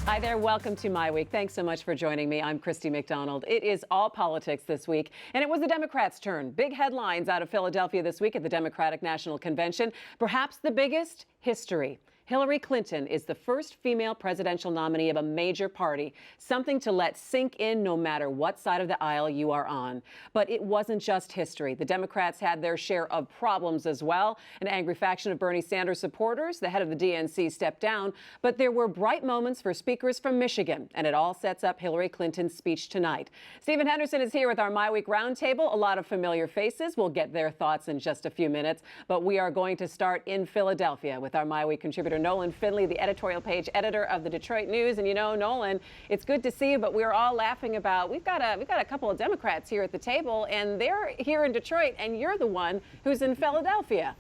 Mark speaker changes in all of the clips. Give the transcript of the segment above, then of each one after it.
Speaker 1: Hi there. Welcome to MiWeek. Thanks so much for joining me. I'm Christy McDonald. It is all politics this week, and it was the Democrats' turn. Big headlines out of Philadelphia this week at the Democratic National Convention. Perhaps the biggest, history. Hillary Clinton is the first female presidential nominee of a major party, something to let sink in no matter what side of the aisle you are on. But it wasn't just history. The Democrats had their share of problems as well. An angry faction of Bernie Sanders supporters, the head of the DNC, stepped down. But there were bright moments for speakers from Michigan, and it all sets up Hillary Clinton's speech tonight. Stephen Henderson is here with our MiWeek Roundtable. A lot of familiar faces. We'll get their thoughts in just a few minutes. But we are going to start in Philadelphia with our MiWeek contributor, Nolan Finley, the editorial page editor of the Detroit News. And you know, Nolan, it's good to see you, but we're all laughing about we've got a couple of Democrats here at the table, and they're here in Detroit, and you're the one who's in Philadelphia.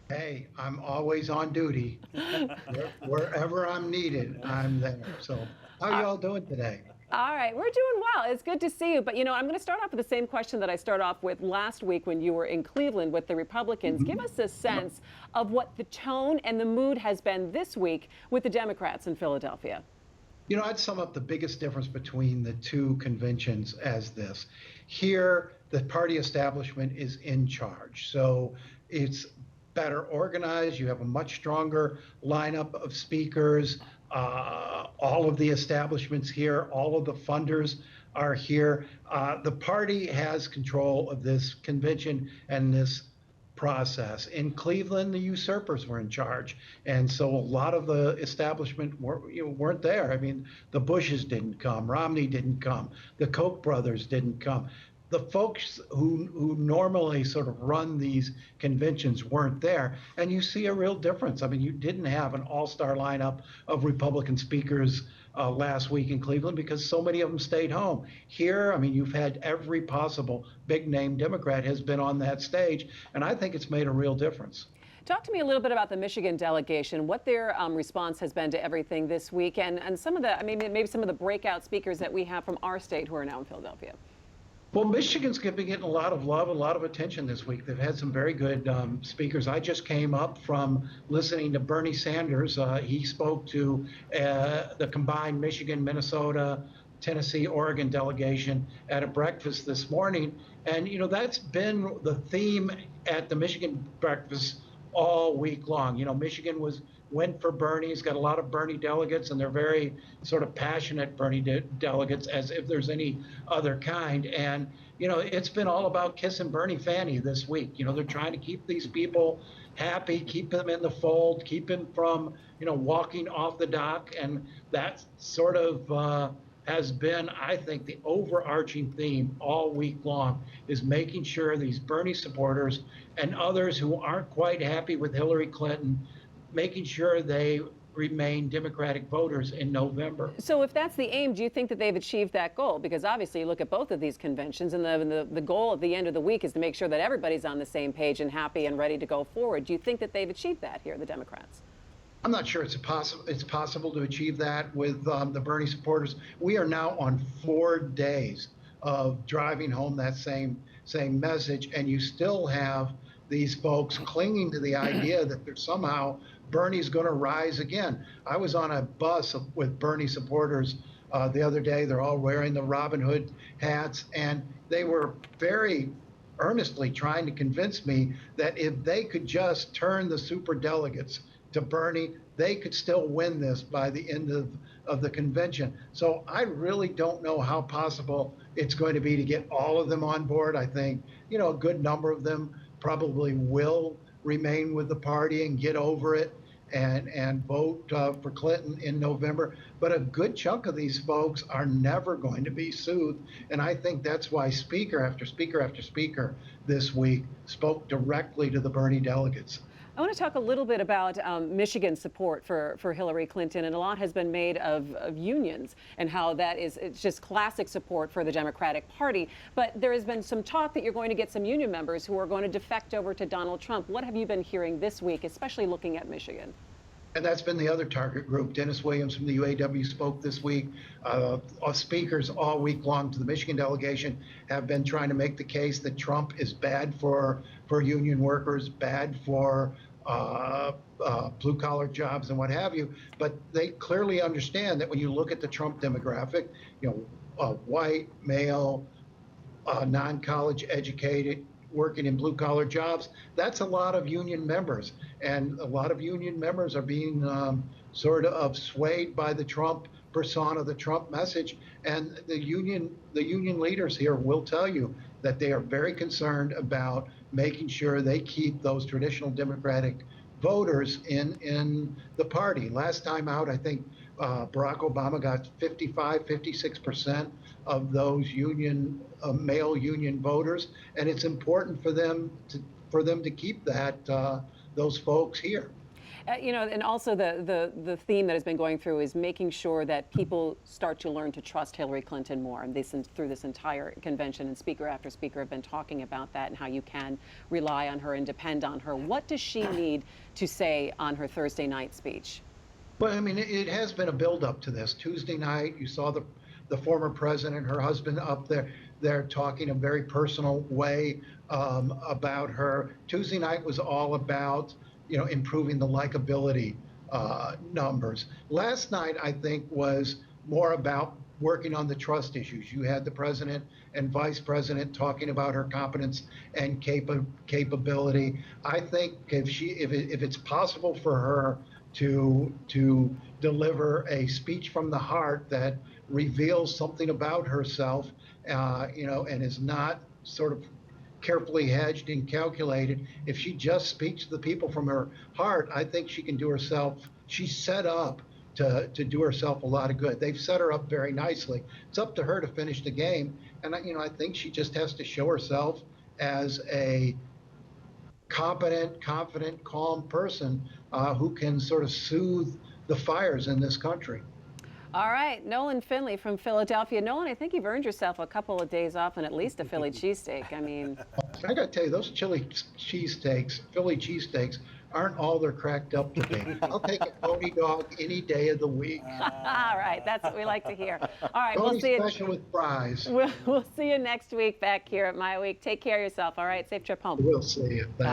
Speaker 2: Hey, I'm always on duty. Wherever I'm needed, I'm there. So how are you all doing today?
Speaker 1: All right, we're doing well. It's good to see you. But, you know, I'm going to start off with the same question that I started off with last week when you were in Cleveland with the Republicans. Give us a sense of what the tone and the mood has been this week with the Democrats in Philadelphia.
Speaker 2: You know, I'd sum up the biggest difference between the two conventions as this. Here, the party establishment is in charge. So it's better organized. You have a much stronger lineup of speakers. All of the establishments here, all of the funders are here. The party has control of this convention and this process. In Cleveland, the usurpers were in charge. And so a lot of the establishment weren't there. I mean, the Bushes didn't come, Romney didn't come, the Koch brothers didn't come. The folks who normally sort of run these conventions weren't there. And you see a real difference. I mean, you didn't have an all-star lineup of Republican speakers last week in Cleveland because so many of them stayed home. Here, I mean, you've had every possible big-name Democrat has been on that stage, and I think it's made a real difference.
Speaker 1: Talk to me a little bit about the Michigan delegation, what their response has been to everything this week, and some of the, I mean, maybe some of the breakout speakers that we have from our state who are now in Philadelphia.
Speaker 2: Well, Michigan's been getting a lot of love, a lot of attention this week. They've had some very good speakers. I just came up from listening to Bernie Sanders. He spoke to the combined Michigan, Minnesota, Tennessee, Oregon delegation at a breakfast this morning. And, you know, that's been the theme at the Michigan breakfast all week long. You know, Michigan went for Bernie. He's got a lot of Bernie delegates, and they're very sort of passionate Bernie delegates, as if there's any other kind. And, you know, it's been all about kissing Bernie Fanny this week. You know, they're trying to keep these people happy, keep them in the fold, keep them from, you know, walking off the dock. And that sort of has been, I think, the overarching theme all week long, is making sure these Bernie supporters and others who aren't quite happy with Hillary Clinton, making sure they remain Democratic voters in November.
Speaker 1: So if that's the aim, do you think that they've achieved that goal? Because obviously you look at both of these conventions, and the goal at the end of the week is to make sure that everybody's on the same page and happy and ready to go forward. Do you think that they've achieved that here, the Democrats?
Speaker 2: I'm not sure it's possible to achieve that with the Bernie supporters. We are now on 4 days of driving home that same message, and you still have these folks clinging to the idea that there's somehow Bernie's going to rise again. I was on a bus with Bernie supporters the other day. They're all wearing the Robin Hood hats, and they were very earnestly trying to convince me that if they could just turn the superdelegates to Bernie, they could still win this by the end of the convention. So I really don't know how possible it's going to be to get all of them on board. I think, you know, a good number of them probably will remain with the party and get over it and vote for Clinton in November. But a good chunk of these folks are never going to be soothed. And I think that's why speaker after speaker after speaker this week spoke directly to the Bernie delegates.
Speaker 1: I want to talk a little bit about Michigan's support for Hillary Clinton, and a lot has been made of unions and how it's just classic support for the Democratic Party. But there has been some talk that you're going to get some union members who are going to defect over to Donald Trump. What have you been hearing this week, especially looking at Michigan?
Speaker 2: And that's been the other target group. Dennis Williams from the UAW spoke this week. Speakers all week long to the Michigan delegation have been trying to make the case that Trump is bad for union workers, bad for blue collar jobs and what have you. But they clearly understand that when you look at the Trump demographic, white, male, non-college educated, working in blue collar jobs, that's a lot of union members. And a lot of union members are being sort of swayed by the Trump persona, the Trump message. And the union leaders here will tell you that they are very concerned about making sure they keep those traditional Democratic voters in the party. Last time out, I think Barack Obama got 55, 56% of those male union voters, and it's important for them to keep those folks here.
Speaker 1: And also the theme that has been going through is making sure that people start to learn to trust Hillary Clinton more. And through this entire convention, and speaker after speaker have been talking about that and how you can rely on her and depend on her. What does she need to say on her Thursday night speech?
Speaker 2: Well, I mean, it has been a build-up to this. Tuesday night, you saw the former president, her husband, up there talking a very personal way about her. Tuesday night was all about improving the likability numbers. Last night, I think, was more about working on the trust issues. You had the president and vice president talking about her competence and capability. I think if it's possible for her to deliver a speech from the heart that reveals something about herself, and is not sort of carefully hedged and calculated. If she just speaks to the people from her heart, I think she can do herself. She's set up to do herself a lot of good. They've set her up very nicely. It's up to her to finish the game, and I think she just has to show herself as a competent, confident, calm person who can sort of soothe the fires in this country.
Speaker 1: All right, Nolan Finley from Philadelphia. Nolan, I think you've earned yourself a couple of days off and at least a Philly cheesesteak. I mean,
Speaker 2: I got to tell you, those Philly cheesesteaks, aren't all they're cracked up to be. I'll take a Coney dog any day of the week.
Speaker 1: all right, that's what we like to hear. All right,
Speaker 2: Coney
Speaker 1: we'll see you.
Speaker 2: special with fries.
Speaker 1: We'll see you next week back here at MiWeek. Take care of yourself. All right, safe trip home.
Speaker 2: We'll see you. Thanks.